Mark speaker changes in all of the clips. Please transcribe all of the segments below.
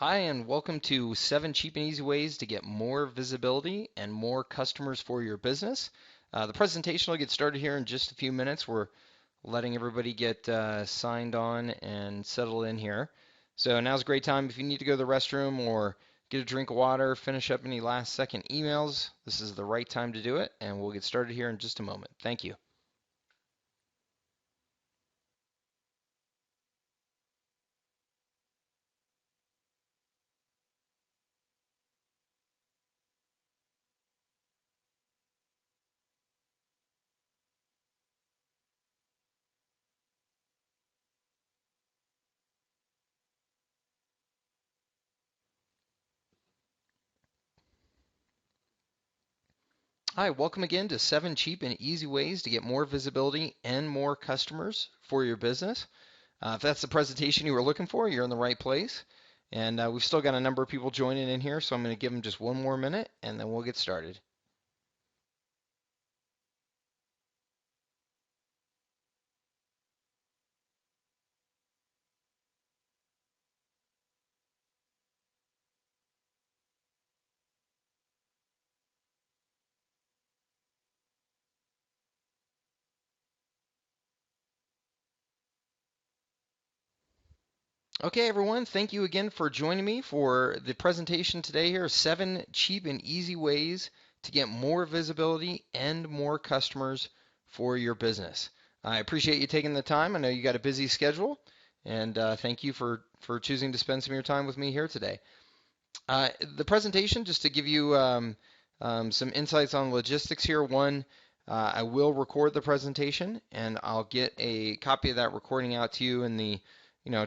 Speaker 1: Hi, and welcome to 7 cheap and easy ways to get more visibility and more customers for your business. The presentation will get started here in just a few minutes. We're letting everybody get signed on and settled in here. So now's a great time if you need to go to the restroom or get a drink of water, finish up any last second emails. This is the right time to do it, and we'll get started here in just a moment. Thank you. Hi, welcome again to 7 cheap and easy ways to get more visibility and more customers for your business. If that's the presentation you were looking for, you're in the right place. And we've still got a number of people joining in here, so I'm going to give them just one more minute and then we'll get started. Okay, everyone, thank you again for joining me for the presentation today here, 7 cheap and easy ways to get more visibility and more customers for your business. I appreciate you taking the time. I know you got a busy schedule, and thank you for choosing to spend some of your time with me here today. The presentation, just to give you some insights on logistics here. One, I will record the presentation, and I'll get a copy of that recording out to you in the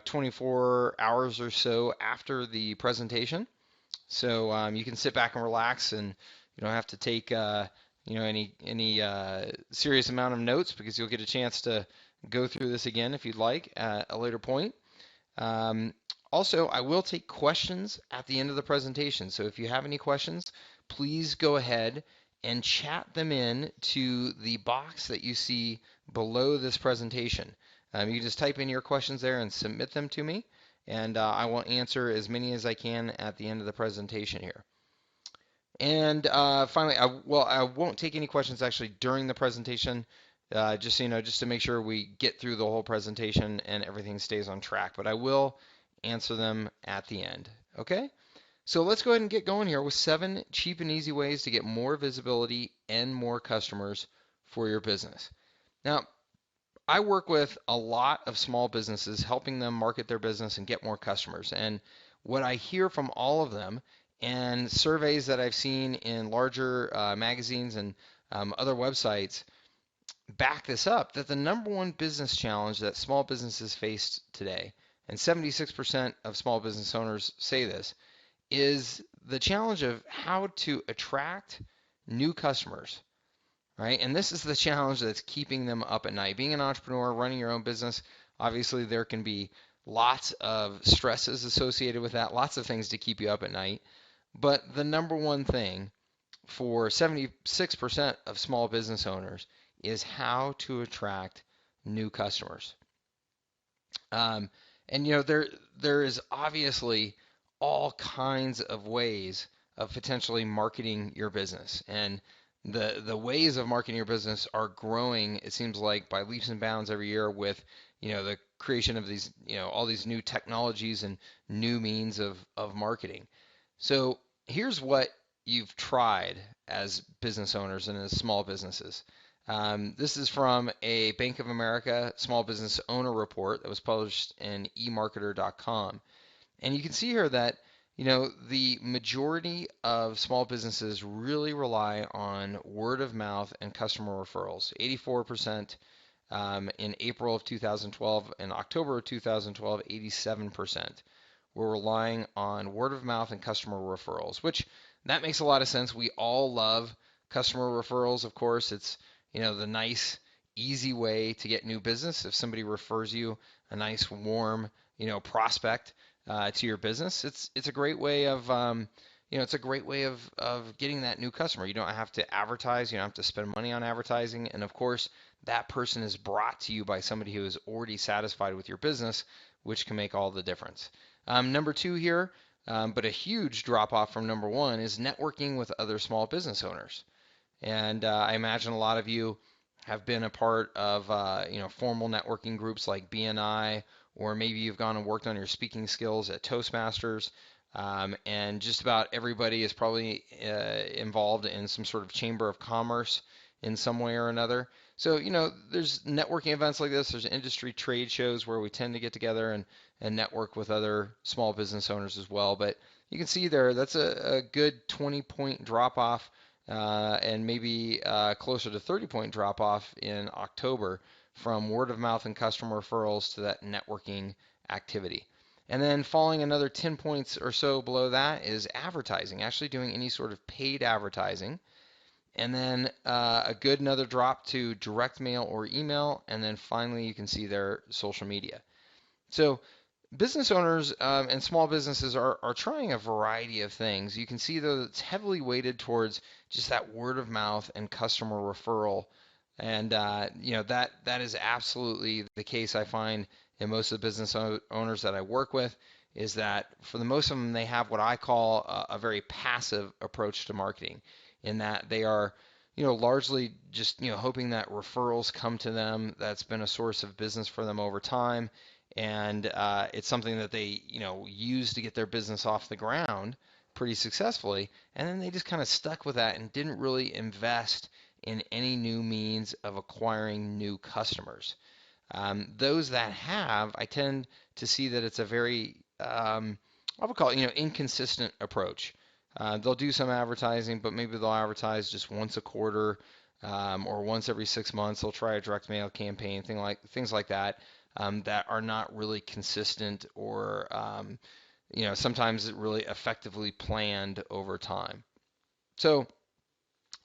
Speaker 1: 24 hours or so after the presentation. So you can sit back and relax, and you don't have to take any serious amount of notes because you'll get a chance to go through this again if you'd like at a later point. Um, Also, I will take questions at the end of the presentation. So if you have any questions, please go ahead and chat them in to the box that you see below this presentation. You can just type in your questions there and submit them to me, and I will answer as many as I can at the end of the presentation here. And finally, I won't take any questions actually during the presentation, just so you know, just to make sure we get through the whole presentation and everything stays on track. But I will answer them at the end. Okay? So let's go ahead and get going here with 7 cheap and easy ways to get more visibility and more customers for your business. Now, I work with a lot of small businesses, helping them market their business and get more customers. And what I hear from all of them and surveys that I've seen in larger magazines and other websites back this up that the number one business challenge that small businesses face today, and 76% of small business owners say this, is the challenge of how to attract new customers, right? And this is the challenge that's keeping them up at night. Being an entrepreneur, running your own business, obviously there can be lots of stresses associated with that, lots of things to keep you up at night. But the number one thing for 76% of small business owners is how to attract new customers. Um, and there is obviously all kinds of ways of potentially marketing your business, and the ways of marketing your business are growing. It seems like by leaps and bounds every year with the creation of these all these new technologies and new means of marketing. So here's what you've tried as business owners and as small businesses. This is from a Bank of America small business owner report that was published in emarketer.com. And you can see here that, the majority of small businesses really rely on word of mouth and customer referrals. 84% in April of 2012 and October of 2012, 87% were relying on word of mouth and customer referrals, which that makes a lot of sense. We all love customer referrals, of course. It's, the nice, easy way to get new business. If somebody refers you a nice, warm, prospect to your business, it's a great way of it's a great way of getting that new customer. You don't have to advertise, you don't have to spend money on advertising, and of course, that person is brought to you by somebody who is already satisfied with your business, which can make all the difference. Number two here, But a huge drop off from number one is networking with other small business owners. And I imagine a lot of you have been a part of formal networking groups like BNI, or maybe you've gone and worked on your speaking skills at Toastmasters. And just about everybody is probably involved in some sort of chamber of commerce in some way or another. So, there's networking events like this. There's industry trade shows where we tend to get together and network with other small business owners as well. But you can see there, that's a good 20-point drop off and maybe closer to 30-point drop off in October from word of mouth and customer referrals to that networking activity. And then falling another 10 points or so below that is advertising, actually doing any sort of paid advertising. And then a good another drop to direct mail or email. And then finally, you can see their social media. So business owners and small businesses are trying a variety of things. You can see though it's heavily weighted towards just that word of mouth and customer referral, and that is absolutely the case. I find in most of the business owners that I work with is that for the most of them they have what I call a very passive approach to marketing, in that they are largely just hoping that referrals come to them. That's been a source of business for them over time, and it's something that they use to get their business off the ground pretty successfully, and then they just kind of stuck with that and didn't really invest in any new means of acquiring new customers. Those that have, I tend to see that it's a very I would call it inconsistent approach. They'll do some advertising, but maybe they'll advertise just once a quarter, or once every 6 months. They'll try a direct mail campaign, things like that, that are not really consistent, or sometimes really effectively planned over time. So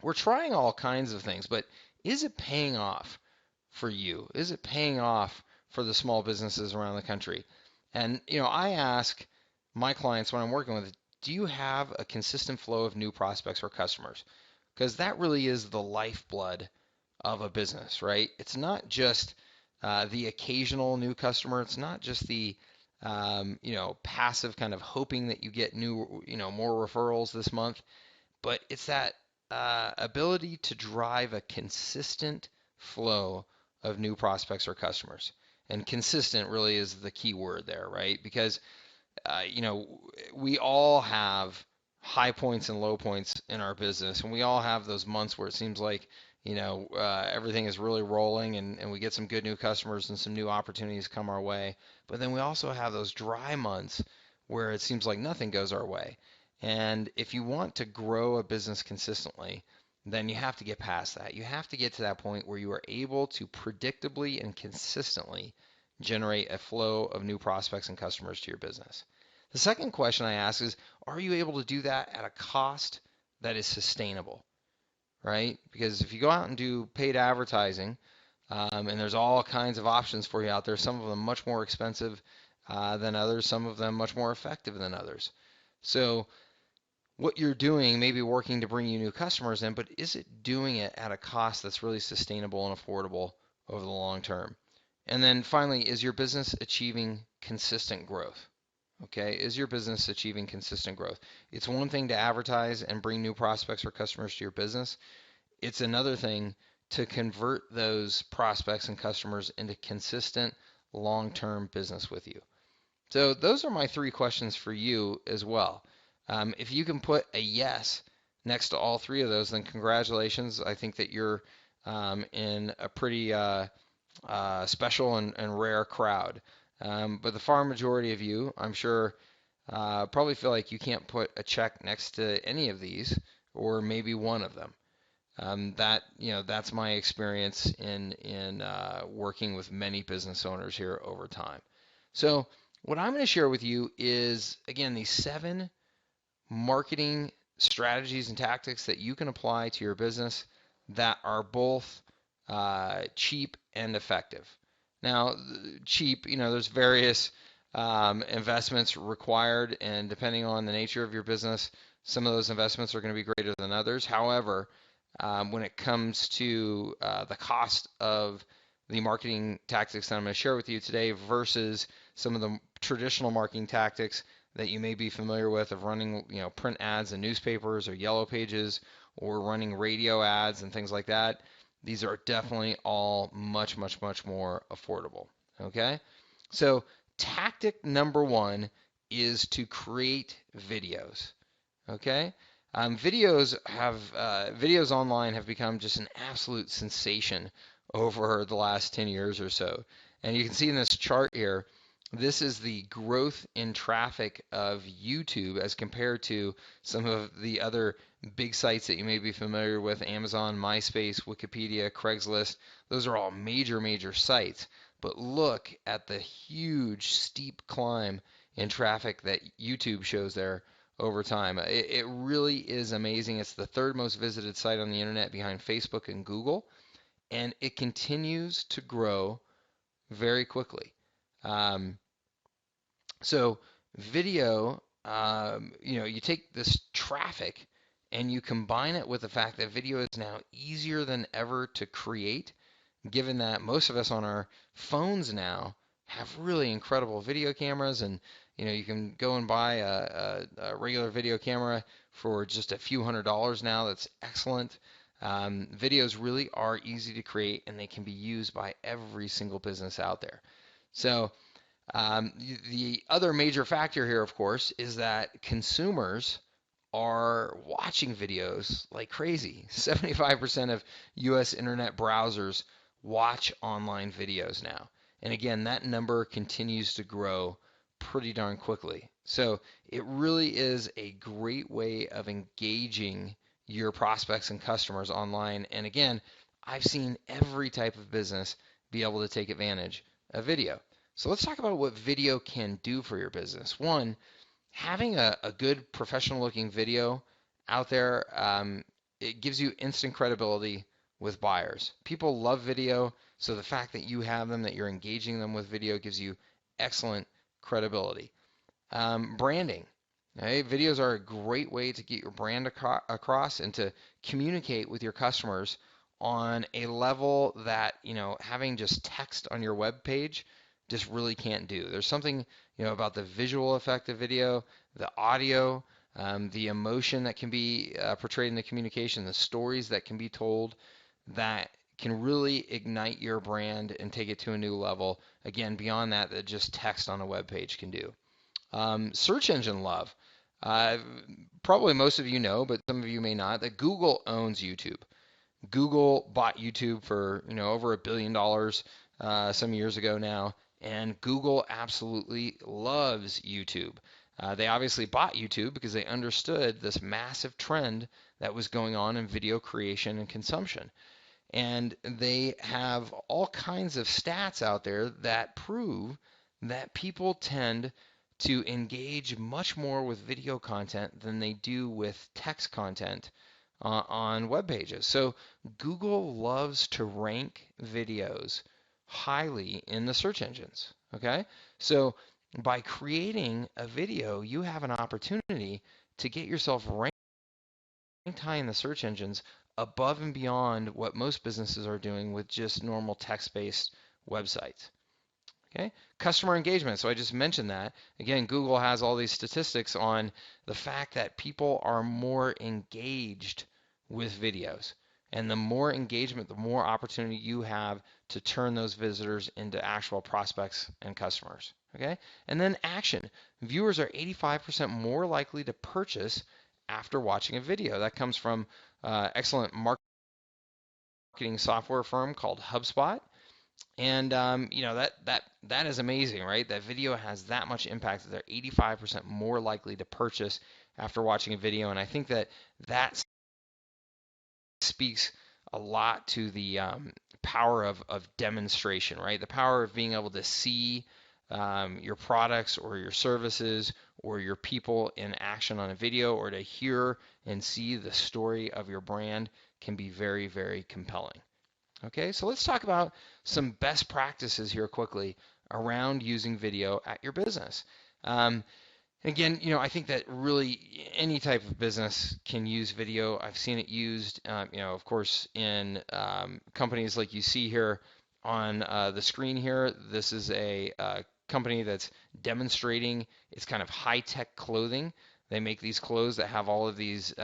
Speaker 1: we're trying all kinds of things, but is it paying off for you? Is it paying off for the small businesses around the country? And I ask my clients when I'm working with, do you have a consistent flow of new prospects or customers? Because that really is the lifeblood of a business, right? It's not just the occasional new customer. It's not just the passive kind of hoping that you get more referrals this month, but it's that ability to drive a consistent flow of new prospects or customers. And consistent really is the key word there, right? Because we all have high points and low points in our business, and we all have those months where it seems like everything is really rolling, and we get some good new customers and some new opportunities come our way. But then we also have those dry months where it seems like nothing goes our way. And if you want to grow a business consistently, then you have to get past that. You have to get to that point where you are able to predictably and consistently generate a flow of new prospects and customers to your business. The second question I ask is, are you able to do that at a cost that is sustainable, right? Because if you go out and do paid advertising, and there's all kinds of options for you out there, some of them much more expensive than others, some of them much more effective than others. So what you're doing may be working to bring you new customers in, but is it doing it at a cost that's really sustainable and affordable over the long term? And then finally, is your business achieving consistent growth? Okay, is your business achieving consistent growth? It's one thing to advertise and bring new prospects or customers to your business. It's another thing to convert those prospects and customers into consistent long-term business with you. So those are my 3 questions for you as well. If you can put a yes next to all 3 of those, then congratulations. I think that you're in a pretty special and rare crowd. But the far majority of you, I'm sure, probably feel like you can't put a check next to any of these, or maybe one of them. That's my experience in working with many business owners here over time. So what I'm going to share with you is, again, these 7 marketing strategies and tactics that you can apply to your business that are both cheap and effective. Now, cheap, there's various investments required, and depending on the nature of your business, some of those investments are going to be greater than others. However, when it comes to the cost of the marketing tactics that I'm going to share with you today versus some of the traditional marketing tactics that you may be familiar with of running, print ads in newspapers or yellow pages or running radio ads and things like that, these are definitely all much, much, much more affordable. Okay? So, tactic number one is to create videos. Okay? Videos online have become just an absolute sensation over the last 10 years or so. And you can see in this chart here, this is the growth in traffic of YouTube as compared to some of the other big sites that you may be familiar with: Amazon, MySpace, Wikipedia, Craigslist. Those are all major, major sites. But look at the huge, steep climb in traffic that YouTube shows there over time. It really is amazing. It's the third most visited site on the internet behind Facebook and Google, and it continues to grow very quickly. Um, so video, you take this traffic and you combine it with the fact that video is now easier than ever to create, given that most of us on our phones now have really incredible video cameras, and you can go and buy a regular video camera for just a few $100s now. That's excellent. Videos really are easy to create, and they can be used by every single business out there. So the other major factor here, of course, is that consumers are watching videos like crazy. 75% of US internet browsers watch online videos now. And again, that number continues to grow pretty darn quickly. So it really is a great way of engaging your prospects and customers online. And again, I've seen every type of business be able to take advantage of video. So let's talk about what video can do for your business. One, having a good professional looking video out there, it gives you instant credibility with buyers. People love video, so the fact that you have them, that you're engaging them with video, gives you excellent credibility. Branding. Okay? Videos are a great way to get your brand across and to communicate with your customers on a level that, having just text on your web page just really can't do. There's something, about the visual effect of video, the audio, the emotion that can be portrayed in the communication, the stories that can be told, that can really ignite your brand and take it to a new level. Again, beyond that just text on a web page can do. Search engine love. Probably most of you know, but some of you may not, that Google owns YouTube. Google bought YouTube for over $1 billion some years ago now, and Google absolutely loves YouTube. They obviously bought YouTube because they understood this massive trend that was going on in video creation and consumption. And they have all kinds of stats out there that prove that people tend to engage much more with video content than they do with text content on web pages. So Google loves to rank videos highly in the search engines. Okay, so by creating a video, you have an opportunity to get yourself ranked high in the search engines, above and beyond what most businesses are doing with just normal text-based websites. Okay, customer engagement. So I just mentioned that. Again, Google has all these statistics on the fact that people are more engaged with videos. And the more engagement, the more opportunity you have to turn those visitors into actual prospects and customers. Okay, and then action. Viewers are 85% more likely to purchase after watching a video. That comes from excellent marketing software firm called HubSpot. And that is amazing, right? That video has that much impact that they're 85% more likely to purchase after watching a video. And I think that speaks a lot to the power of demonstration, right? The power of being able to see your products or your services or your people in action on a video, or to hear and see the story of your brand, can be very, very compelling. Okay, so let's talk about some best practices here quickly around using video at your business. Again, I think that really any type of business can use video. I've seen it used, of course, in companies like you see here on the screen here. This is a company that's demonstrating its kind of high-tech clothing. They make these clothes that have all of these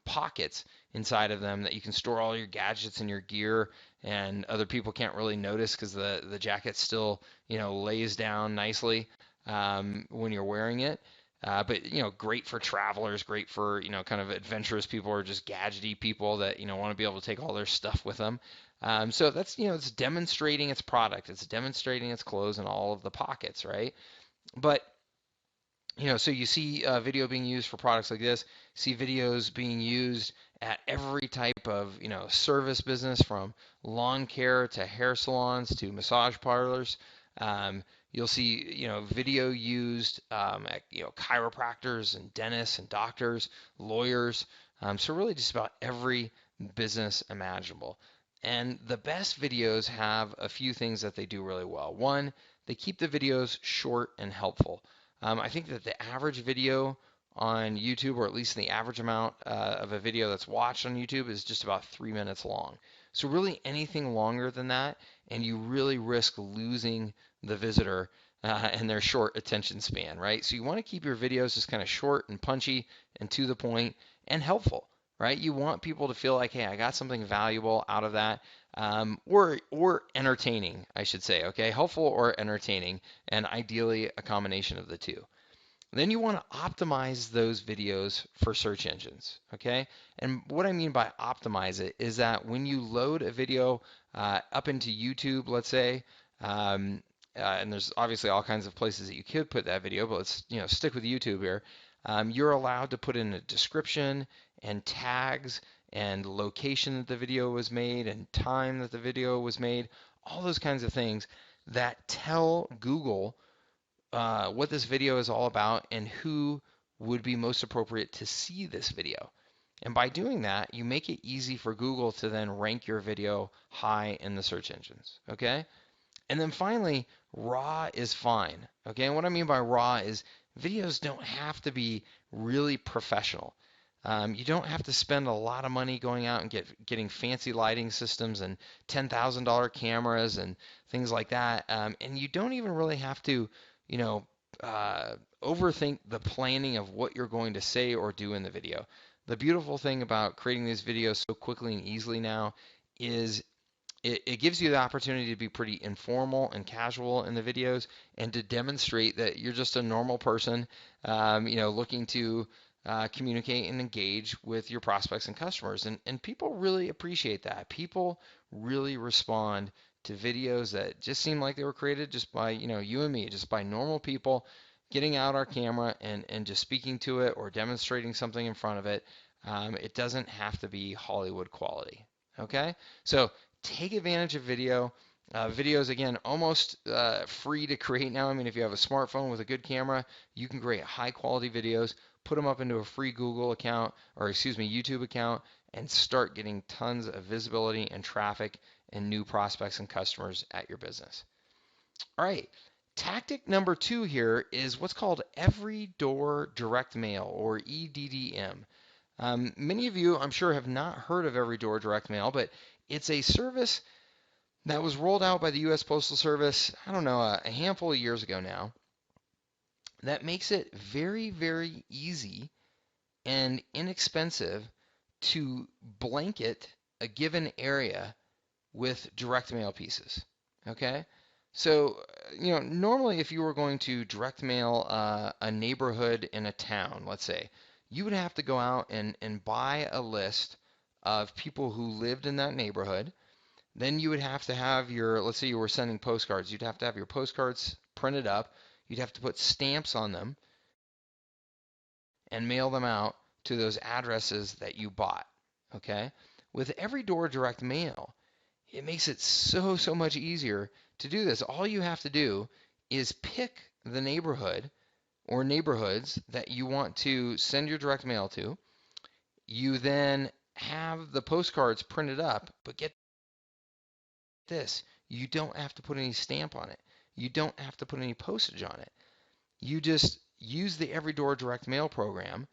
Speaker 1: pockets inside of them that you can store all your gadgets and your gear, and other people can't really notice because the jacket still, lays down nicely when you're wearing it. But great for travelers, great for kind of adventurous people or just gadgety people that want to be able to take all their stuff with them. So that's it's demonstrating its product, it's demonstrating its clothes in all of the pockets, right? But so you see video being used for products like this. See videos being used at every type of service business, from lawn care to hair salons to massage parlors. You'll see video used at chiropractors and dentists and doctors, lawyers. So really just about every business imaginable. And the best videos have a few things that they do really well. One, they keep the videos short and helpful. I think that the average video on YouTube, or at least the average amount of a video that's watched on YouTube, is just about 3 minutes long. So really anything longer than that, and you really risk losing the visitor and their short attention span, right? So you want to keep your videos just kind of short and punchy and to the point and helpful, right? You want people to feel like, hey, I got something valuable out of that, or entertaining, I should say, okay? Helpful or entertaining, and ideally a combination of the two. Then you want to optimize those videos for search engines, okay? And what I mean by optimize it is that when you load a video up into YouTube, let's say, and there's obviously all kinds of places that you could put that video, but let's stick with YouTube here. You're allowed to put in a description and tags and location that the video was made and time that the video was made, all those kinds of things that tell Google what this video is all about and who would be most appropriate to see this video. And by doing that, you make it easy for Google to then rank your video high in the search engines, okay? And then finally, raw is fine, okay? And what I mean by raw is videos don't have to be really professional. You don't have to spend a lot of money going out and getting fancy lighting systems and $10,000 cameras and things like that. And you don't even really have to, you know, overthink the planning of what you're going to say or do in the video. The beautiful thing about creating these videos so quickly and easily now is it gives you the opportunity to be pretty informal and casual in the videos and to demonstrate that you're just a normal person, looking to communicate and engage with your prospects and customers. And people really appreciate that. People really respond to videos that just seem like they were created just by, you and me, just by normal people getting out our camera and just speaking to it or demonstrating something in front of it. It doesn't have to be Hollywood quality. Okay? So take advantage of video. Videos, again, almost free to create now. I mean, if you have a smartphone with a good camera, you can create high quality videos, put them up into a free Google account, or YouTube account, and start getting tons of visibility and traffic and new prospects and customers at your business. All right. Tactic number 2 here is what's called Every Door Direct Mail, or EDDM. Many of you, I'm sure, have not heard of Every Door Direct Mail, but it's a service that was rolled out by the U.S. Postal Service, I don't know, a handful of years ago now, that makes it very, very easy and inexpensive to blanket a given area with direct mail pieces. Okay? So, normally if you were going to direct mail a neighborhood in a town, let's say, you would have to go out and buy a list of people who lived in that neighborhood. Then you would have to have let's say you were sending postcards, you'd have to have your postcards printed up, you'd have to put stamps on them and mail them out to those addresses that you bought, okay? With Every Door Direct Mail, it makes it so much easier to do this. All you have to do is pick the neighborhood or neighborhoods that you want to send your direct mail to. You then have the postcards printed up, but get this, you don't have to put any stamp on it. You don't have to put any postage on it. You just use the Every Door Direct Mail program,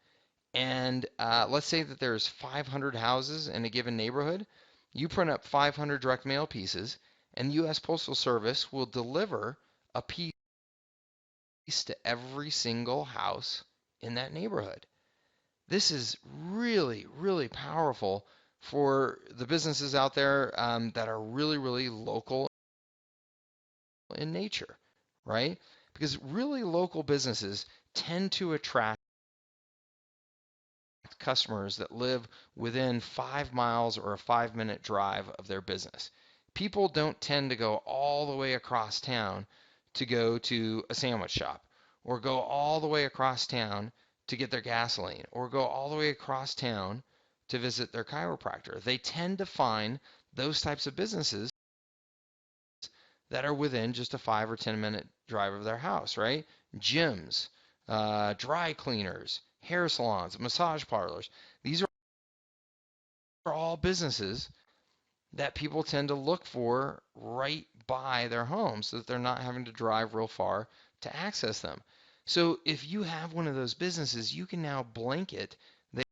Speaker 1: and let's say that there's 500 houses in a given neighborhood. You print up 500 direct mail pieces, and the U.S. Postal Service will deliver a piece to every single house in that neighborhood. This is really, really powerful for the businesses out there that are really, really local in nature, right? Because really local businesses tend to attract customers that live within 5 miles or a 5 minute drive of their business. People don't tend to go all the way across town to go to a sandwich shop or go all the way across town to get their gasoline or go all the way across town to visit their chiropractor. They tend to find those types of businesses that are within just a 5 or 10 minute drive of their house, right? Gyms, dry cleaners, hair salons, massage parlors. These are all businesses that people tend to look for right by their home so that they're not having to drive real far to access them. So if you have one of those businesses, you can now blanket the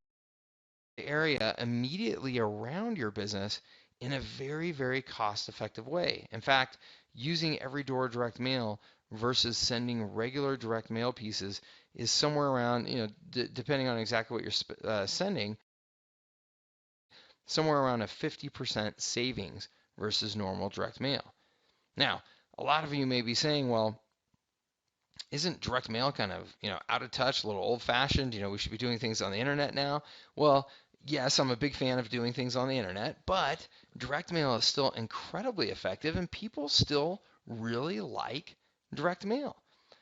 Speaker 1: area immediately around your business in a very, very cost effective way. In fact, using every door direct mail versus sending regular direct mail pieces is somewhere around, depending on exactly what you're sending, somewhere around a 50% savings versus normal direct mail. Now, a lot of you may be saying, well, isn't direct mail kind of, out of touch, a little old fashioned? We should be doing things on the internet now. Well, yes, I'm a big fan of doing things on the internet, but direct mail is still incredibly effective and people still really like direct mail.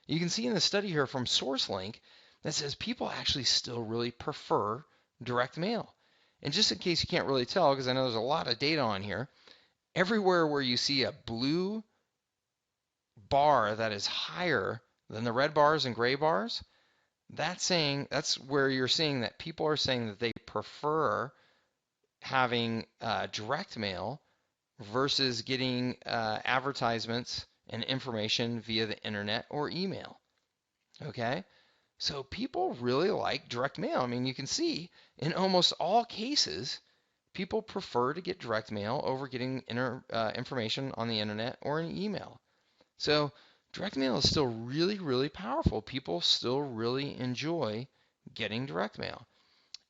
Speaker 1: You can see in the study here from SourceLink that says people actually still really prefer direct mail. And just in case you can't really tell, because I know there's a lot of data on here, everywhere where you see a blue bar that is higher than the red bars and gray bars, that's where you're seeing that people are saying that they prefer having direct mail versus getting advertisements and information via the internet or email. Okay? So people really like direct mail. I mean, you can see in almost all cases, people prefer to get direct mail over getting information on the internet or an email. So direct mail is still really, really powerful. People still really enjoy getting direct mail.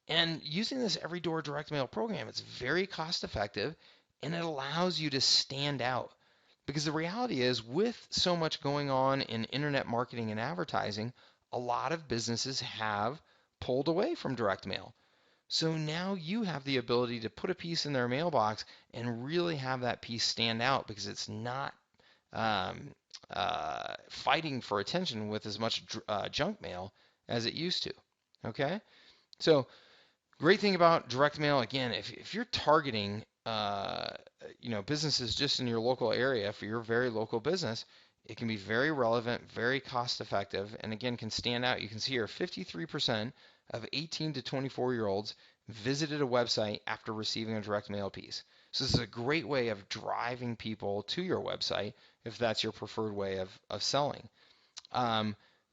Speaker 1: And using this Every Door direct mail program, it's very cost effective and it allows you to stand out. Because the reality is, with so much going on in internet marketing and advertising, a lot of businesses have pulled away from direct mail. So now you have the ability to put a piece in their mailbox and really have that piece stand out because it's not fighting for attention with as much junk mail as it used to. Okay? So, great thing about direct mail, again, if you're targeting businesses just in your local area for your very local business, it can be very relevant, very cost effective, and again can stand out. You can see here 53% of 18 to 24-year-olds visited a website after receiving a direct mail piece. So this is a great way of driving people to your website if that's your preferred way of selling.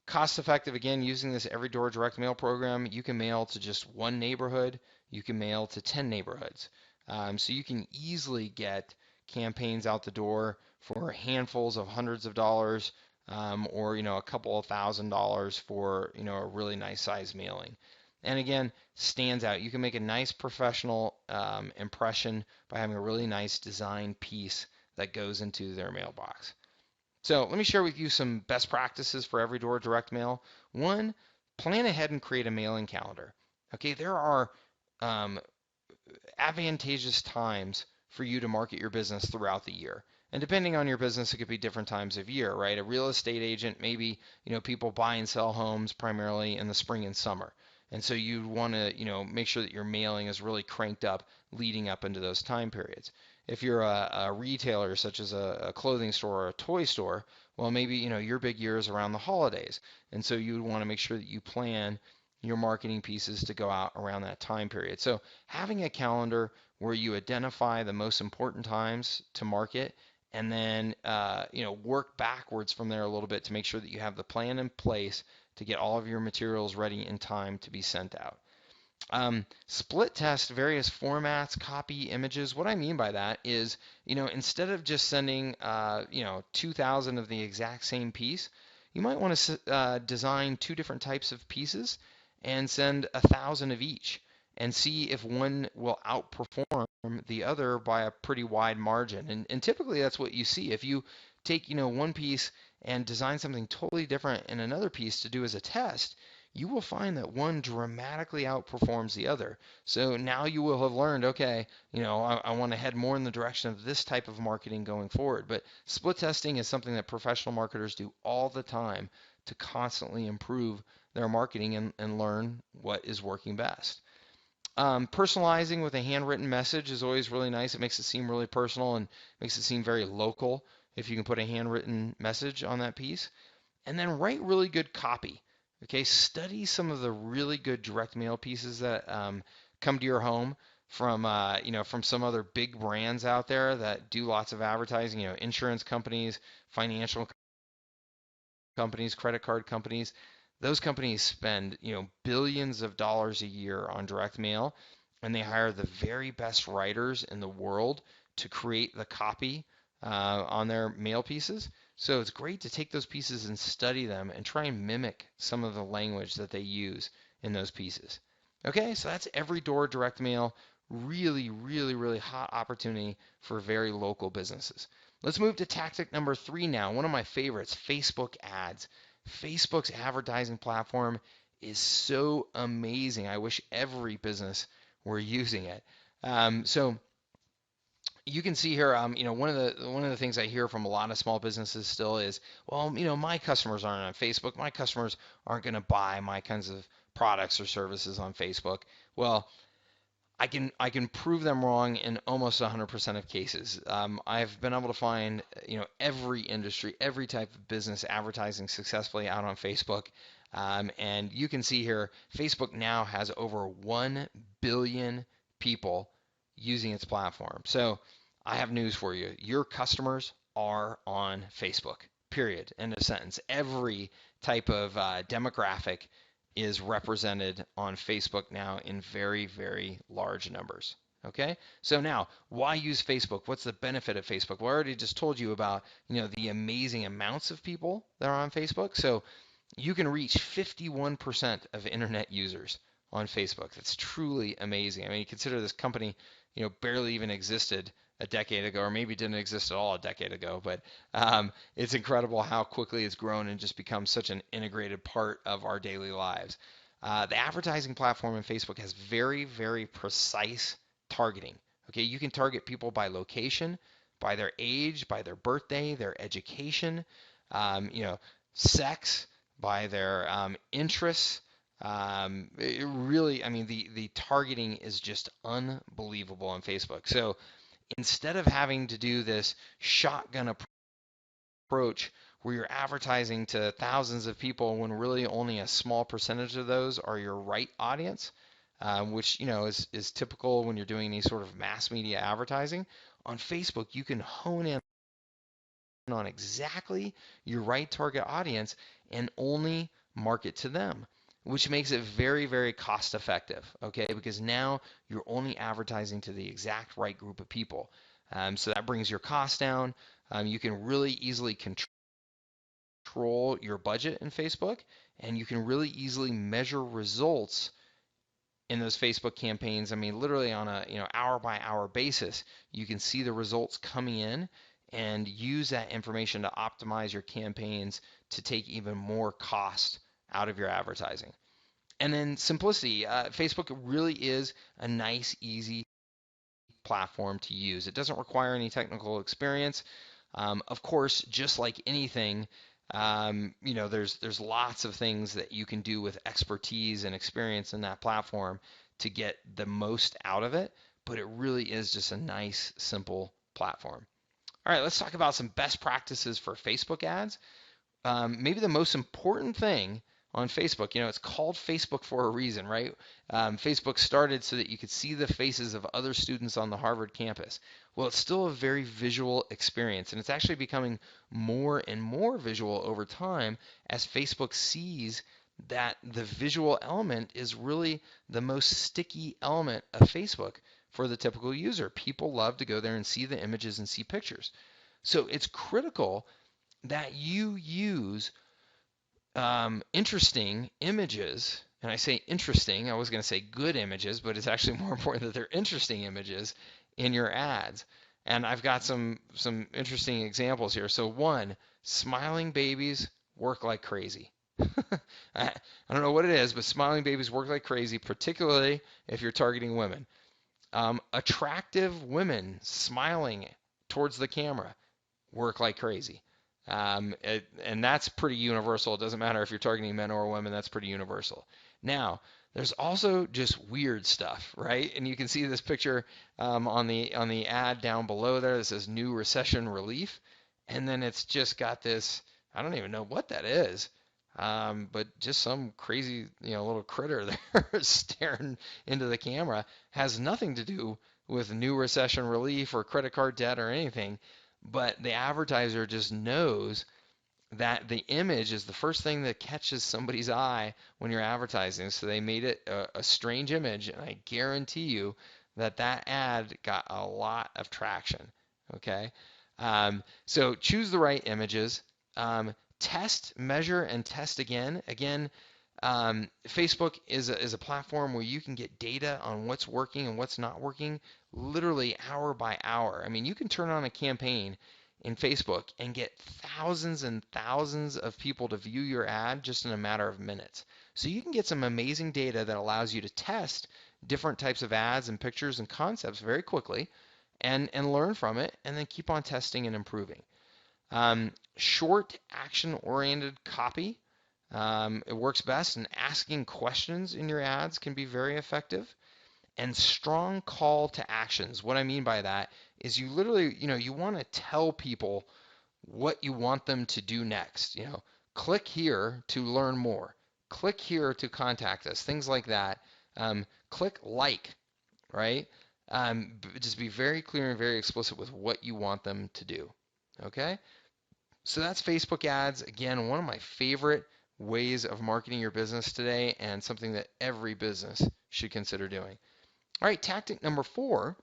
Speaker 1: Cost effective, again, using this Every Door direct mail program, you can mail to just one neighborhood, you can mail to 10 neighborhoods. So you can easily get campaigns out the door for handfuls of hundreds of dollars, or a couple of $1,000s for a really nice size mailing. And again, stands out. You can make a nice professional impression by having a really nice design piece that goes into their mailbox. So let me share with you some best practices for Every Door direct mail. One, plan ahead and create a mailing calendar. Okay, there are advantageous times for you to market your business throughout the year. And depending on your business, it could be different times of year, right? A real estate agent, maybe, people buy and sell homes primarily in the spring and summer. And so you want to, make sure that your mailing is really cranked up leading up into those time periods. If you're a retailer, such as a clothing store or a toy store, well, maybe, your big year is around the holidays. And so you would want to make sure that you plan your marketing pieces to go out around that time period. So having a calendar where you identify the most important times to market and then work backwards from there a little bit to make sure that you have the plan in place to get all of your materials ready in time to be sent out. Split test various formats, copy, images. What I mean by that is, instead of just sending, 2,000 of the exact same piece, you might want to design two different types of pieces and send 1,000 of each and see if one will outperform the other by a pretty wide margin. And typically that's what you see. If you take, one piece and design something totally different in another piece to do as a test, you will find that one dramatically outperforms the other. So now you will have learned, okay, I want to head more in the direction of this type of marketing going forward. But split testing is something that professional marketers do all the time to constantly improve their marketing and learn what is working best. Personalizing with a handwritten message is always really nice. It makes it seem really personal and makes it seem very local if you can put a handwritten message on that piece. And then write really good copy. Okay, study some of the really good direct mail pieces that come to your home from some other big brands out there that do lots of advertising. Insurance companies, financial companies, credit card companies. Those companies spend billions of dollars a year on direct mail, and they hire the very best writers in the world to create the copy on their mail pieces. So it's great to take those pieces and study them and try and mimic some of the language that they use in those pieces. Okay, so that's Everydoor direct mail. Really, really, really hot opportunity for very local businesses. Let's move to tactic number 3 now. One of my favorites, Facebook ads. Facebook's advertising platform is so amazing. I wish every business were using it. So you can see here, one of the things I hear from a lot of small businesses still is, well, my customers aren't on Facebook. My customers aren't going to buy my kinds of products or services on Facebook. Well, I can prove them wrong in almost 100% of cases. I've been able to find every industry, every type of business advertising successfully out on Facebook. And you can see here, Facebook now has over 1 billion people using its platform. So I have news for you. Your customers are on Facebook, period. End of sentence. Every type of demographic is represented on Facebook now in very, very large numbers. Okay, so now why use Facebook? What's the benefit of Facebook? Well, I already just told you about the amazing amounts of people that are on Facebook. So you can reach 51% of internet users on Facebook. That's truly amazing. I mean, you consider this company, barely even existed a decade ago, or maybe didn't exist at all a decade ago, but it's incredible how quickly it's grown and just become such an integrated part of our daily lives. The advertising platform in Facebook has very, very precise targeting. Okay, you can target people by location, by their age, by their birthday, their education, sex, by their interests. It really, I mean, the targeting is just unbelievable on Facebook. So instead of having to do this shotgun approach where you're advertising to thousands of people when really only a small percentage of those are your right audience, which is typical when you're doing any sort of mass media advertising, on Facebook you can hone in on exactly your right target audience and only market to them, which makes it very, very cost effective, okay? Because now you're only advertising to the exact right group of people. So that brings your costs down. You can really easily control your budget in Facebook, and you can really easily measure results in those Facebook campaigns. I mean, literally on a hour by hour basis, you can see the results coming in and use that information to optimize your campaigns to take even more cost out of your advertising. And then simplicity. Facebook really is a nice, easy platform to use. It doesn't require any technical experience. Of course, just like anything, there's lots of things that you can do with expertise and experience in that platform to get the most out of it, but it really is just a nice, simple platform. All right, let's talk about some best practices for Facebook ads. Maybe the most important thing on Facebook, it's called Facebook for a reason, right? Facebook started so that you could see the faces of other students on the Harvard campus. Well, it's still a very visual experience, and it's actually becoming more and more visual over time as Facebook sees that the visual element is really the most sticky element of Facebook for the typical user. People love to go there and see the images and see pictures. So it's critical that you use interesting images, and I say interesting, I was going to say good images, but it's actually more important that they're interesting images in your ads. And I've got some interesting examples here. So one, smiling babies work like crazy. I don't know what it is, but smiling babies work like crazy, particularly if you're targeting women. Attractive women smiling towards the camera work like crazy. And that's pretty universal. It doesn't matter if you're targeting men or women, that's pretty universal. Now, there's also just weird stuff, right? And you can see this picture on the ad down below there that says new recession relief. And then it's just got this, I don't even know what that is. But just some crazy, little critter there staring into the camera. Has nothing to do with new recession relief or credit card debt or anything, but the advertiser just knows that the image is the first thing that catches somebody's eye when you're advertising. So they made it a strange image, and I guarantee you that that ad got a lot of traction. Okay, so choose the right images. Test, measure, and test again. Again, Facebook is a platform where you can get data on what's working and what's not working literally hour by hour. I mean, you can turn on a campaign in Facebook and get thousands and thousands of people to view your ad just in a matter of minutes. So you can get some amazing data that allows you to test different types of ads and pictures and concepts very quickly and learn from it and then keep on testing and improving. Short action-oriented copy. It works best, and asking questions in your ads can be very effective. And strong call to actions. What I mean by that is you literally, you want to tell people what you want them to do next. Click here to learn more. Click here to contact us. Things like that. Click like, right? Just be very clear and very explicit with what you want them to do. Okay? So that's Facebook ads. Again, one of my favorite ways of marketing your business today, and something that every business should consider doing. All right, tactic number 4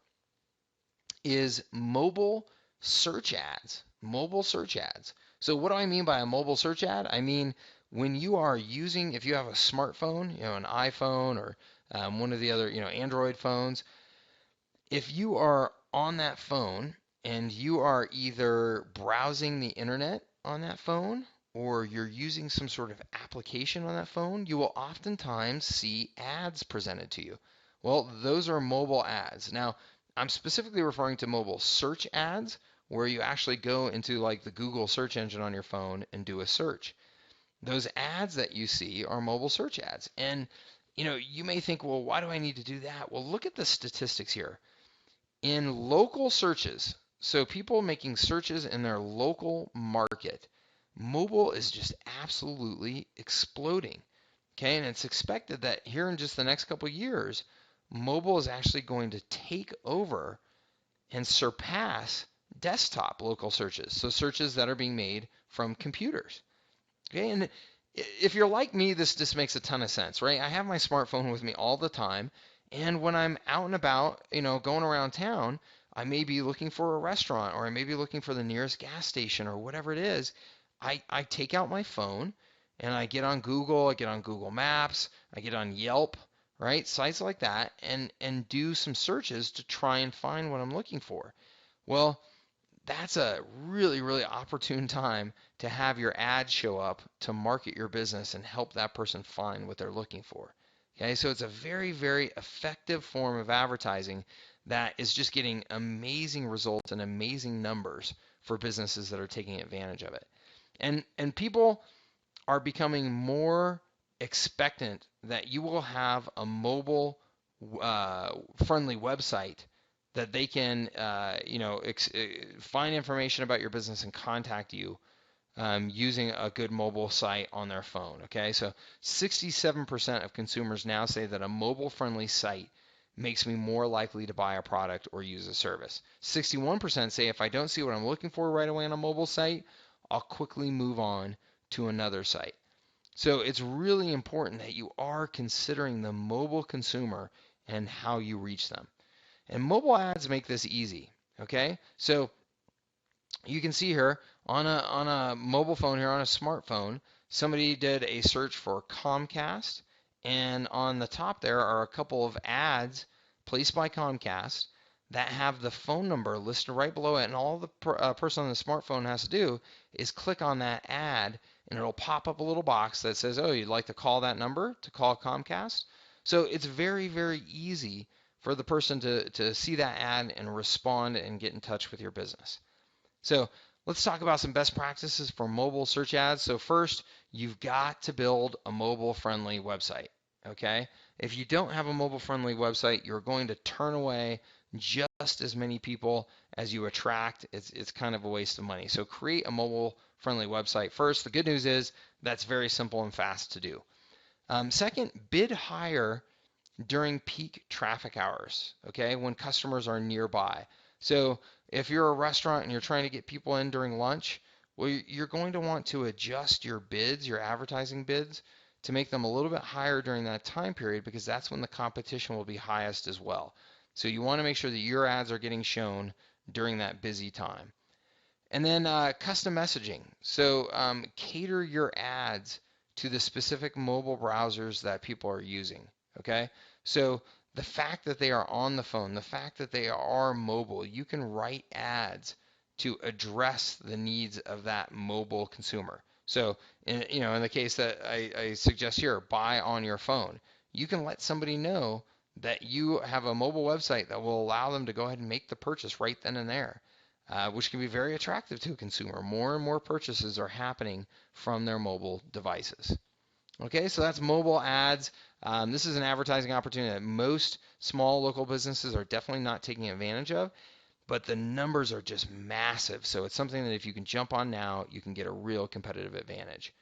Speaker 1: is mobile search ads. Mobile search ads. So what do I mean by a mobile search ad? I mean when you are using, if you have a smartphone, an iPhone or one of the other, Android phones, if you are on that phone and you are either browsing the internet on that phone or you're using some sort of application on that phone, you will oftentimes see ads presented to you. Well, those are mobile ads. Now, I'm specifically referring to mobile search ads where you actually go into like the Google search engine on your phone and do a search. Those ads that you see are mobile search ads. And you may think, well, why do I need to do that? Well, look at the statistics here. In local searches, so people making searches in their local market, mobile is just absolutely exploding. Okay, and it's expected that here in just the next couple of years, mobile is actually going to take over and surpass desktop local searches. So searches that are being made from computers. Okay, and if you're like me, this just makes a ton of sense, right? I have my smartphone with me all the time. And when I'm out and about, going around town, I may be looking for a restaurant or I may be looking for the nearest gas station or whatever it is. I take out my phone and I get on Google, I get on Google Maps, I get on Yelp, right? Sites like that and do some searches to try and find what I'm looking for. Well, that's a really, really opportune time to have your ad show up to market your business and help that person find what they're looking for. Okay, so it's a very, very effective form of advertising that is just getting amazing results and amazing numbers for businesses that are taking advantage of it. And people are becoming more expectant that you will have a mobile friendly website that they can find information about your business and contact you using a good mobile site on their phone. Okay, so 67% of consumers now say that a mobile-friendly site makes me more likely to buy a product or use a service. 61% say if I don't see what I'm looking for right away on a mobile site, I'll quickly move on to another site. So it's really important that you are considering the mobile consumer and how you reach them. And mobile ads make this easy. Okay, so you can see here on a mobile phone here, on a smartphone, somebody did a search for Comcast, and on the top there are a couple of ads placed by Comcast that have the phone number listed right below it, and all the person on the smartphone has to do is click on that ad, and it'll pop up a little box that says, "Oh, you'd like to call that number to call Comcast?" So it's very, very easy for the person to see that ad and respond and get in touch with your business. So let's talk about some best practices for mobile search ads. So first, you've got to build a mobile-friendly website, okay? If you don't have a mobile-friendly website, you're going to turn away just as many people as you attract. It's kind of a waste of money. So create a mobile-friendly website first. The good news is that's very simple and fast to do. Second, bid higher during peak traffic hours, okay, when customers are nearby. So if you're a restaurant and you're trying to get people in during lunch, well, you're going to want to adjust your bids, your advertising bids, to make them a little bit higher during that time period because that's when the competition will be highest as well. So you want to make sure that your ads are getting shown during that busy time. And then custom messaging. So cater your ads to the specific mobile browsers that people are using. Okay. So the fact that they are on the phone, the fact that they are mobile, you can write ads to address the needs of that mobile consumer. So in the case that I suggest here, buy on your phone, you can let somebody know that you have a mobile website that will allow them to go ahead and make the purchase right then and there which can be very attractive to a consumer. More and more purchases are happening from their mobile devices. Okay, so that's mobile ads. This is an advertising opportunity that most small local businesses are definitely not taking advantage of, but the numbers are just massive. So it's something that if you can jump on now, you can get a real competitive advantage.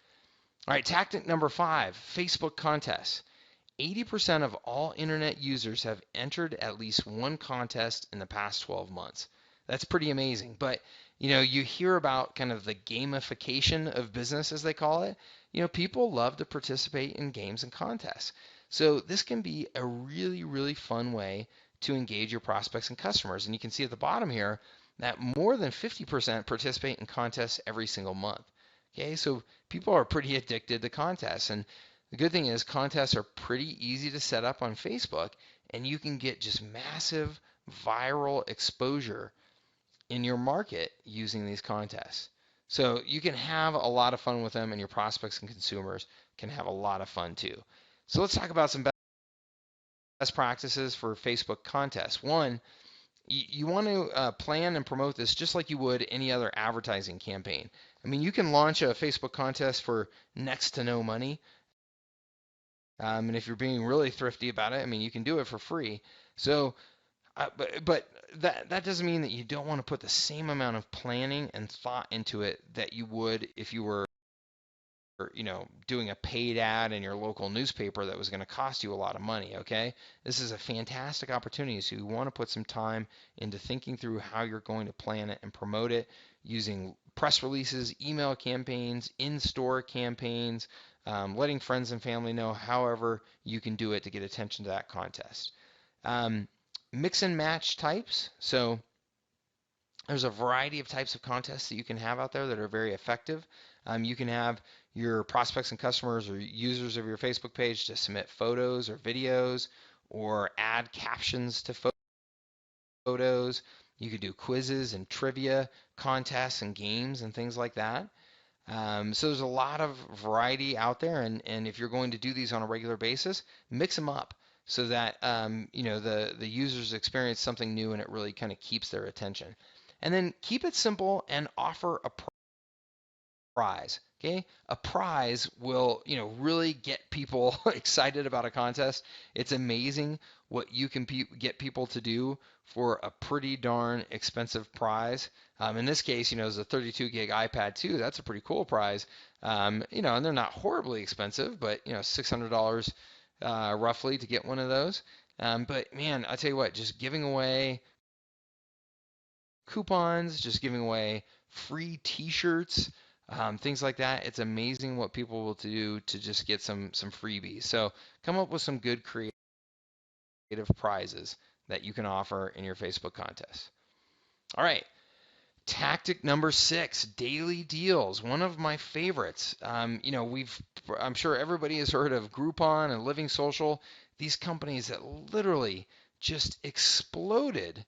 Speaker 1: All right, tactic number 5, Facebook contests. 80% of all internet users have entered at least one contest in the past 12 months. That's pretty amazing. But, you hear about kind of the gamification of business, as they call it. People love to participate in games and contests. So this can be a really, really fun way to engage your prospects and customers. And you can see at the bottom here that more than 50% participate in contests every single month. Okay, so people are pretty addicted to contests. And the good thing is contests are pretty easy to set up on Facebook, and you can get just massive viral exposure in your market using these contests. So you can have a lot of fun with them, and your prospects and consumers can have a lot of fun too. So let's talk about some best practices for Facebook contests. One, you want to plan and promote this just like you would any other advertising campaign. I mean, you can launch a Facebook contest for next to no money. And if you're being really thrifty about it, I mean, you can do it for free. So, but that doesn't mean that you don't want to put the same amount of planning and thought into it that you would if you were, doing a paid ad in your local newspaper that was going to cost you a lot of money, okay? This is a fantastic opportunity, so you want to put some time into thinking through how you're going to plan it and promote it using press releases, email campaigns, in-store campaigns, letting friends and family know however you can do it to get attention to that contest. Mix and match types. So there's a variety of types of contests that you can have out there that are very effective. You can have your prospects and customers or users of your Facebook page to submit photos or videos or add captions to photos. You could do quizzes and trivia contests and games and things like that. So there's a lot of variety out there, and if you're going to do these on a regular basis, mix them up so that the users experience something new and it really kind of keeps their attention. And then keep it simple and offer a prize. Okay, a prize will really get people excited about a contest. It's amazing what you can get people to do for a pretty darn expensive prize. In this case, it's a 32 gig iPad 2. That's a pretty cool prize. And they're not horribly expensive, but $600 roughly to get one of those. But man, I tell you what, just giving away coupons, just giving away free T-shirts, things like that. It's amazing what people will do to just get some freebies. So come up with some good creative prizes that you can offer in your Facebook contest. All right. Tactic number 6, daily deals. One of my favorites. I'm sure everybody has heard of Groupon and Living Social. These companies that literally just exploded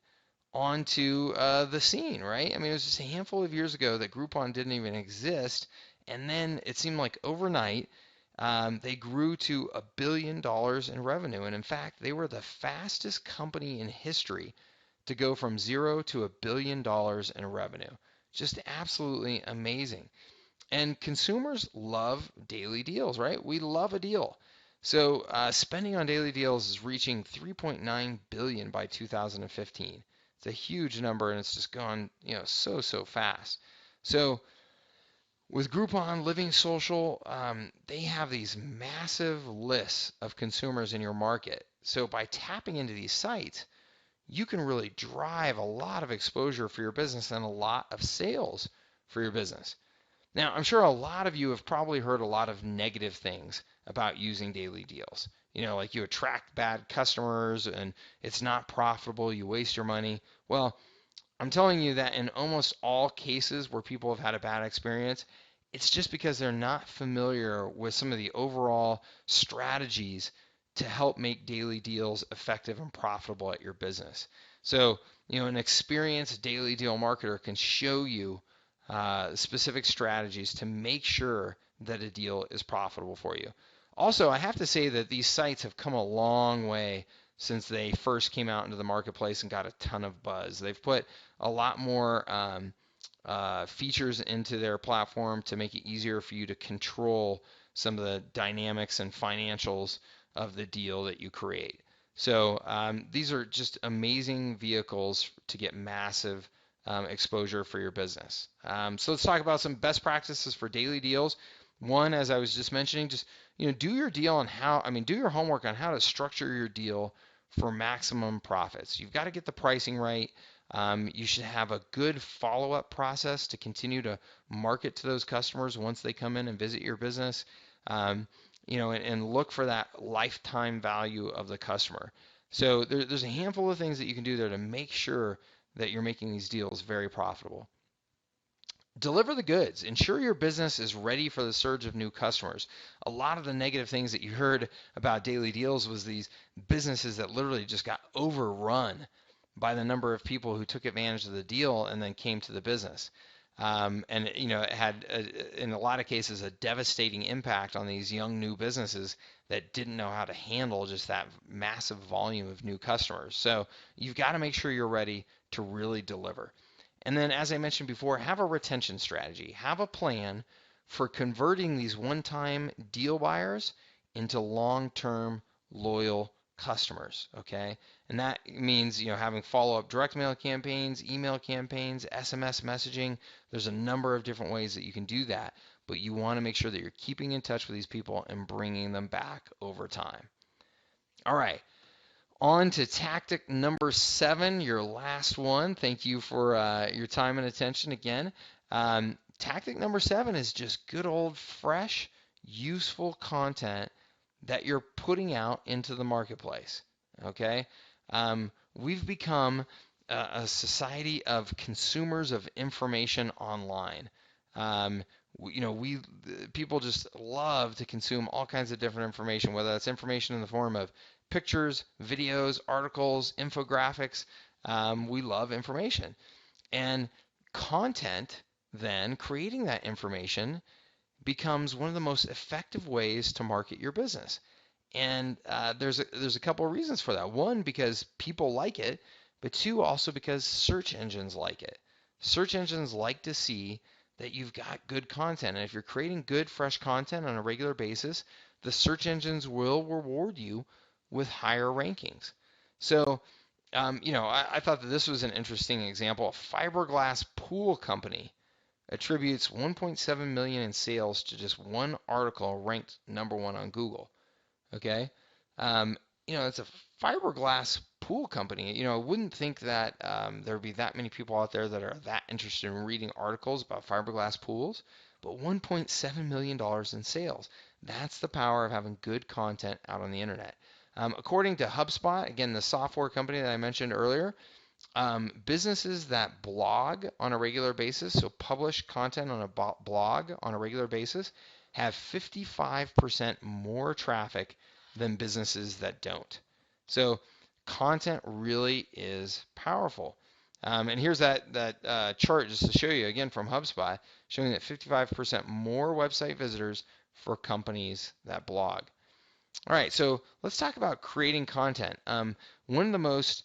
Speaker 1: onto the scene, right? I mean, it was just a handful of years ago that Groupon didn't even exist, and then it seemed like overnight they grew to $1 billion in revenue. And in fact, they were the fastest company in history to go from zero to $1 billion in revenue. Just absolutely amazing. And consumers love daily deals, right? We love a deal. So spending on daily deals is reaching 3.9 billion by 2015. It's a huge number, and it's just gone, so fast. So with Groupon, Living Social, they have these massive lists of consumers in your market. So by tapping into these sites, you can really drive a lot of exposure for your business and a lot of sales for your business. Now, I'm sure a lot of you have probably heard a lot of negative things about using daily deals. Like you attract bad customers and it's not profitable, you waste your money. Well, I'm telling you that in almost all cases where people have had a bad experience, it's just because they're not familiar with some of the overall strategies to help make daily deals effective and profitable at your business. So, an experienced daily deal marketer can show you specific strategies to make sure that a deal is profitable for you. Also, I have to say that these sites have come a long way since they first came out into the marketplace and got a ton of buzz. They've put a lot more features into their platform to make it easier for you to control some of the dynamics and financials of the deal that you create. So these are just amazing vehicles to get massive exposure for your business. So let's talk about some best practices for daily deals. One, as I was just mentioning, just do your deal on do your homework on how to structure your deal for maximum profits. You've got to get the pricing right. You should have a good follow-up process to continue to market to those customers once they come in and visit your business. And look for that lifetime value of the customer. So there's a handful of things that you can do there to make sure that you're making these deals very profitable. Deliver the goods. Ensure your business is ready for the surge of new customers. A lot of the negative things that you heard about daily deals was these businesses that literally just got overrun by the number of people who took advantage of the deal and then came to the business. It had, in a lot of cases, a devastating impact on these young new businesses that didn't know how to handle just that massive volume of new customers. So you've got to make sure you're ready to really deliver. And then, as I mentioned before, have a retention strategy. Have a plan for converting these one-time deal buyers into long-term loyal customers, okay? And that means, having follow-up direct mail campaigns, email campaigns, SMS messaging. There's a number of different ways that you can do that, but you want to make sure that you're keeping in touch with these people and bringing them back over time. All right. On to tactic number 7, your last one. Thank you for your time and attention again. Tactic number 7 is just good old fresh, useful content that you're putting out into the marketplace. Okay? We've become a society of consumers of information online. People just love to consume all kinds of different information, whether that's information in the form of pictures, videos, articles, infographics. We love information. And content, then, creating that information becomes one of the most effective ways to market your business. And there's a couple of reasons for that. One, because people like it, but two, also because search engines like it. Search engines like to see that you've got good content. And if you're creating good, fresh content on a regular basis, the search engines will reward you with higher rankings. So, I thought that this was an interesting example. A fiberglass pool company attributes 1.7 million in sales to just one article ranked number 1 on Google. Okay, it's a fiberglass pool company. I wouldn't think that there would be that many people out there that are that interested in reading articles about fiberglass pools, but $1.7 million in sales. That's the power of having good content out on the internet. According to HubSpot, again, the software company that I mentioned earlier, Businesses that blog on a regular basis, so publish content on a blog on a regular basis, have 55% more traffic than businesses that don't. So content really is powerful. And here's that chart just to show you again from HubSpot, showing that 55% more website visitors for companies that blog. All right, so let's talk about creating content. One of the most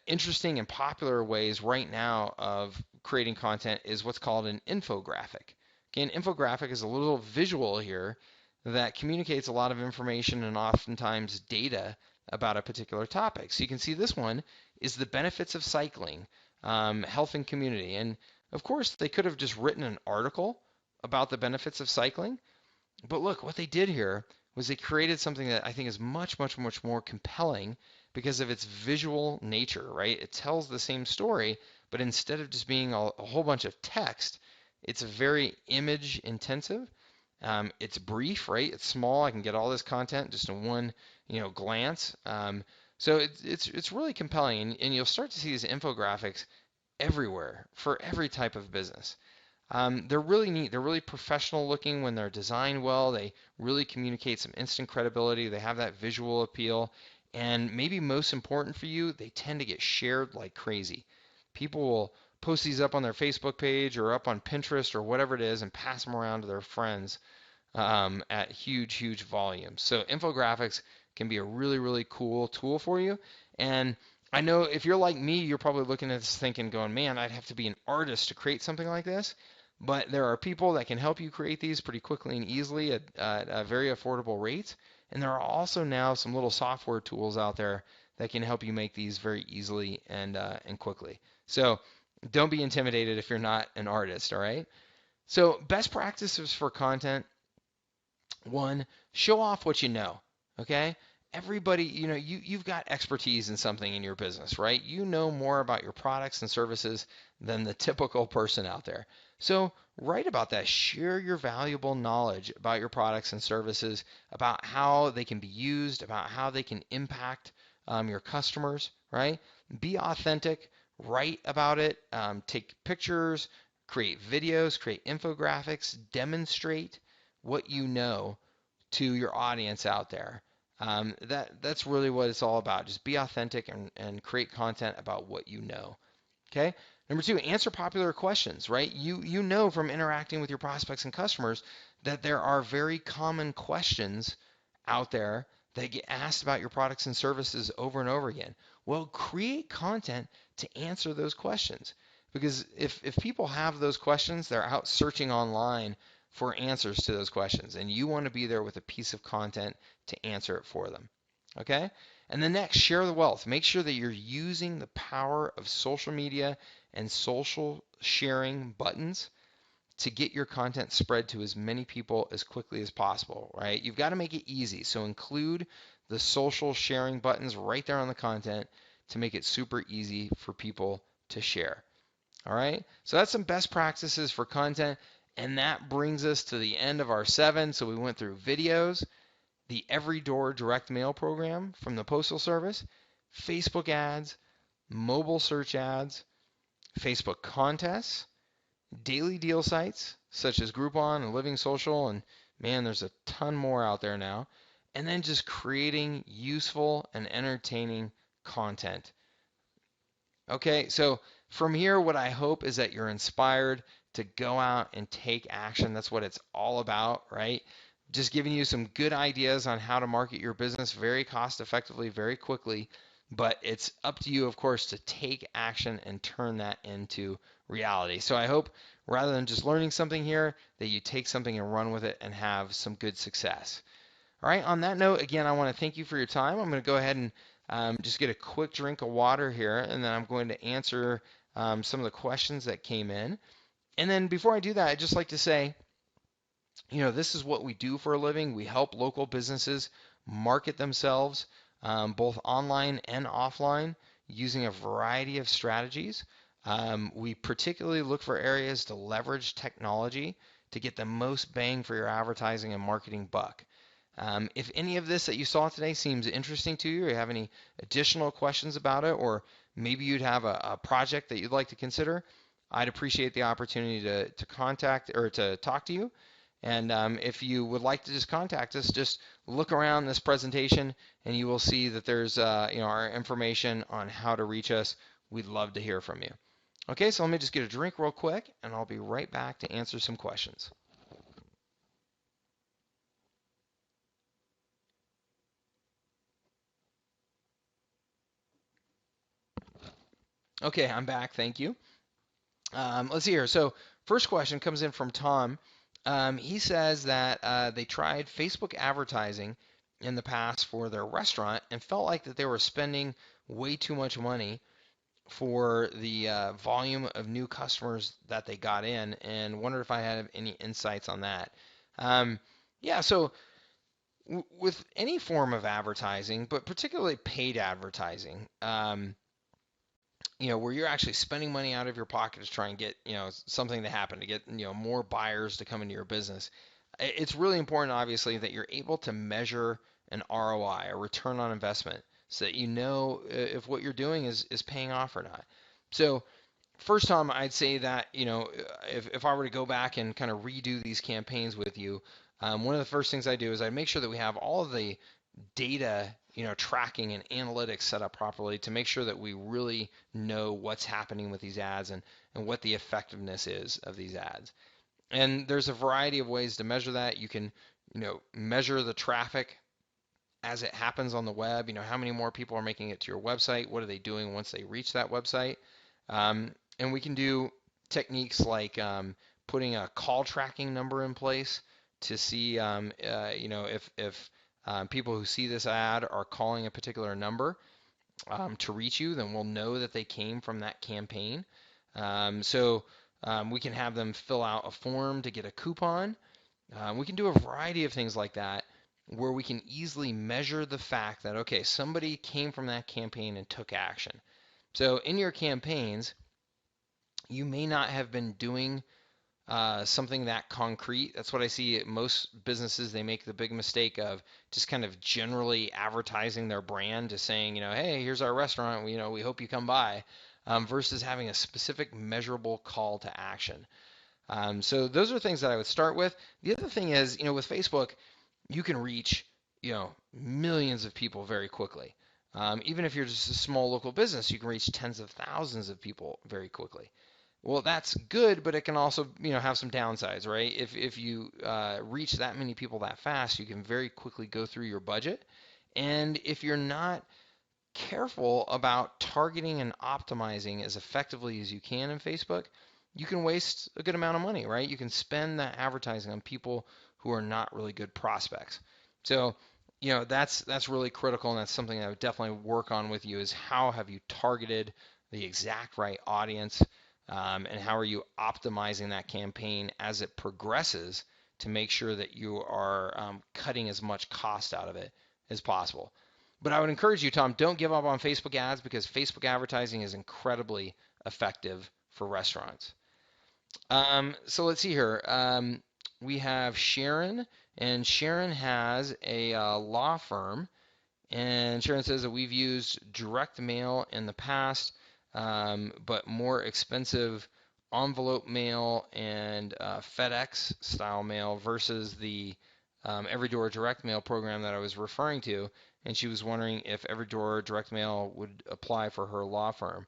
Speaker 1: interesting and popular ways right now of creating content is what's called an infographic. Okay, an infographic is a little visual here that communicates a lot of information and oftentimes data about a particular topic. So you can see this one is the benefits of cycling, health and community. And of course, they could have just written an article about the benefits of cycling, but look, what they did here was they created something that I think is much, much, much more compelling because of its visual nature, right? It tells the same story, but instead of just being a whole bunch of text, it's very image intensive. It's brief, right? It's small. I can get all this content just in one, glance. So it's really compelling, and you'll start to see these infographics everywhere for every type of business. They're really neat. They're really professional looking when they're designed well. They really communicate some instant credibility. They have that visual appeal. And maybe most important for you, they tend to get shared like crazy. People will post these up on their Facebook page or up on Pinterest or whatever it is and pass them around to their friends at huge, huge volumes. So infographics can be a really, really cool tool for you. And I know if you're like me, you're probably looking at this thinking, going, man, I'd have to be an artist to create something like this. But there are people that can help you create these pretty quickly and easily at a very affordable rate. And there are also now some little software tools out there that can help you make these very easily and quickly. So don't be intimidated if you're not an artist, all right? So best practices for content. One, show off what you know, okay? Everybody, you've got expertise in something in your business, right? You know more about your products and services than the typical person out there. So write about that. Share your valuable knowledge about your products and services, about how they can be used, about how they can impact your customers, right? Be authentic. Write about it. Take pictures, create videos, create infographics, demonstrate what you know to your audience out there. That's really what it's all about. Just be authentic and create content about what you know. Okay. Number two, answer popular questions, right? You know from interacting with your prospects and customers that there are very common questions out there that get asked about your products and services over and over again. Well, create content to answer those questions. Because if people have those questions, they're out searching online for answers to those questions, and you want to be there with a piece of content to answer it for them. Okay? And then next, share the wealth. Make sure that you're using the power of social media and social sharing buttons to get your content spread to as many people as quickly as possible, right? You've got to make it easy. So include the social sharing buttons right there on the content to make it super easy for people to share. All right? So that's some best practices for content. And that brings us to the end of our 7. So we went through videos, the Every Door direct mail program from the Postal Service, Facebook ads, mobile search ads, Facebook contests, daily deal sites such as Groupon and Living Social, and man, there's a ton more out there now, and then just creating useful and entertaining content. Okay, so from here, what I hope is that you're inspired to go out and take action. That's what it's all about, right? Just giving you some good ideas on how to market your business very cost effectively, very quickly. But it's up to you, of course, to take action and turn that into reality. So I hope rather than just learning something here, that you take something and run with it and have some good success. All right, on that note, again, I want to thank you for your time. I'm going to go ahead and just get a quick drink of water here, and then I'm going to answer some of the questions that came in. And then before I do that, I'd just like to say, this is what we do for a living. We help local businesses market themselves both online and offline using a variety of strategies. We particularly look for areas to leverage technology to get the most bang for your advertising and marketing buck. If any of this that you saw today seems interesting to you, or you have any additional questions about it, or maybe you'd have a project that you'd like to consider, I'd appreciate the opportunity to contact or to talk to you. And if you would like to just contact us, just look around this presentation and you will see that there's our information on how to reach us. We'd love to hear from you. Okay, so let me just get a drink real quick and I'll be right back to answer some questions. Okay, I'm back. Thank you. Let's see here. So, first question comes in from Tom. He says that they tried Facebook advertising in the past for their restaurant and felt like that they were spending way too much money for the volume of new customers that they got in, and wondered if I had any insights on that. Um, yeah, so with any form of advertising, but particularly paid advertising, where you're actually spending money out of your pocket to try and get, something to happen, to get, more buyers to come into your business. It's really important, obviously, that you're able to measure an ROI, a return on investment, so that you know if what you're doing is paying off or not. So first, Tom, I'd say that, if I were to go back and kind of redo these campaigns with you, one of the first things I do is I make sure that we have all of the data, tracking and analytics set up properly to make sure that we really know what's happening with these ads and what the effectiveness is of these ads. And there's a variety of ways to measure that. You can, measure the traffic as it happens on the web. How many more people are making it to your website? What are they doing once they reach that website? And we can do techniques like putting a call tracking number in place to see, if people who see this ad are calling a particular number to reach you, then we'll know that they came from that campaign. So we can have them fill out a form to get a coupon. We can do a variety of things like that where we can easily measure the fact that, okay, somebody came from that campaign and took action. So in your campaigns, you may not have been doing something that concrete. That's what I see at most businesses. They make the big mistake of just kind of generally advertising their brand, just saying, hey, here's our restaurant. We hope you come by, versus having a specific measurable call to action. So those are things that I would start with. The other thing is, with Facebook, you can reach, millions of people very quickly. Even if you're just a small local business, you can reach tens of thousands of people very quickly. Well, that's good, but it can also, have some downsides, right? If you reach that many people that fast, you can very quickly go through your budget. And if you're not careful about targeting and optimizing as effectively as you can in Facebook, you can waste a good amount of money, right? You can spend that advertising on people who are not really good prospects. So, that's really critical, and that's something I would definitely work on with you is how have you targeted the exact right audience, and how are you optimizing that campaign as it progresses to make sure that you are cutting as much cost out of it as possible. But I would encourage you, Tom, don't give up on Facebook ads because Facebook advertising is incredibly effective for restaurants. So let's see here. We have Sharon, and Sharon has a law firm, and Sharon says that we've used direct mail in the past, but more expensive envelope mail and FedEx style mail versus the Everydoor direct mail program that I was referring to. And she was wondering if Everydoor direct mail would apply for her law firm.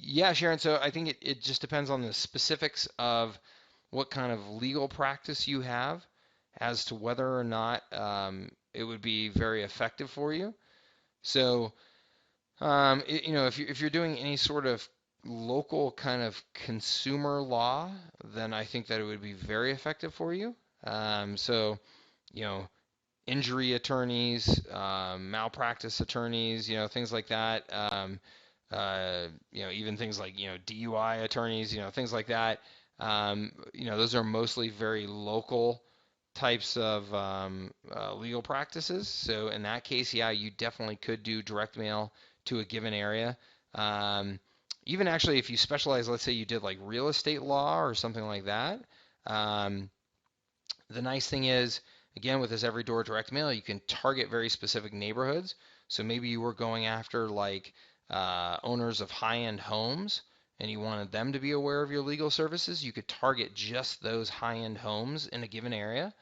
Speaker 1: Yeah, Sharon, so I think it just depends on the specifics of what kind of legal practice you have as to whether or not it would be very effective for you. So, if you're doing any sort of local kind of consumer law, then I think that it would be very effective for you. So, you know, injury attorneys, malpractice attorneys, things like that. Even things like, DUI attorneys, things like that. Those are mostly very local types of legal practices. So in that case, yeah, you definitely could do direct mail to a given area. Even actually, if you specialize, let's say you did like real estate law or something like that. The nice thing is, again, with this Everydoor direct mail, you can target very specific neighborhoods. So maybe you were going after like owners of high-end homes and you wanted them to be aware of your legal services, you could target just those high-end homes in a given area.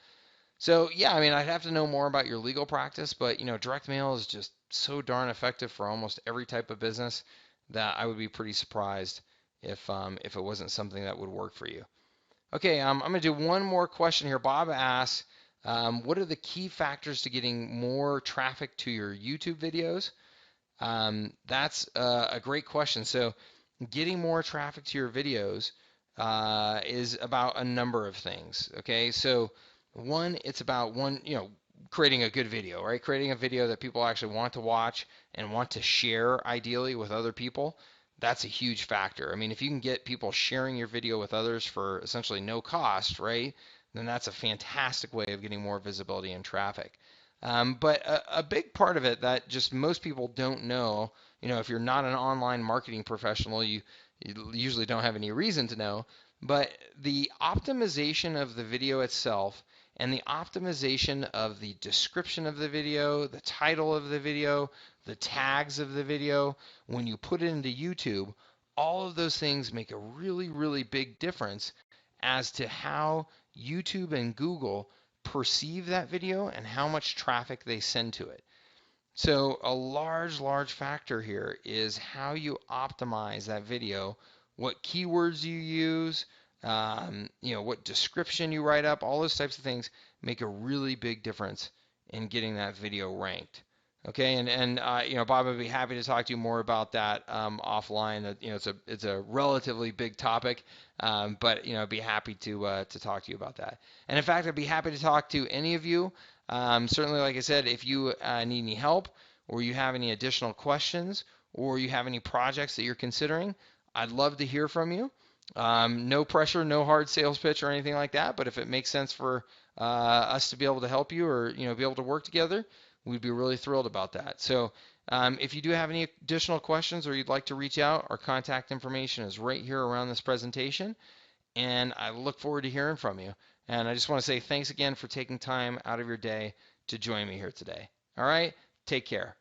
Speaker 1: So yeah, I mean, I'd have to know more about your legal practice, but direct mail is just so darn effective for almost every type of business that I would be pretty surprised if it wasn't something that would work for you. Okay, I'm going to do one more question here. Bob asks, what are the key factors to getting more traffic to your YouTube videos? That's a great question. So, getting more traffic to your videos is about a number of things. Okay, so one, it's about creating a good video, right? Creating a video that people actually want to watch and want to share, ideally, with other people. That's a huge factor. I mean, if you can get people sharing your video with others for essentially no cost, right, then that's a fantastic way of getting more visibility and traffic. But a big part of it that just most people don't know, if you're not an online marketing professional, you usually don't have any reason to know, but the optimization of the video itself and the optimization of the description of the video, the title of the video, the tags of the video, when you put it into YouTube, all of those things make a really, really big difference as to how YouTube and Google perceive that video and how much traffic they send to it. So a large, large factor here is how you optimize that video, what keywords you use, what description you write up, all those types of things make a really big difference in getting that video ranked. Okay, and Bob would be happy to talk to you more about that offline. It's a relatively big topic, but I'd be happy to talk to you about that. And in fact, I'd be happy to talk to any of you. Certainly, like I said, if you need any help or you have any additional questions or you have any projects that you're considering, I'd love to hear from you. No pressure, no hard sales pitch or anything like that. But if it makes sense for us to be able to help you or be able to work together, we'd be really thrilled about that. So if you do have any additional questions or you'd like to reach out, our contact information is right here around this presentation. And I look forward to hearing from you. And I just want to say thanks again for taking time out of your day to join me here today. All right, take care.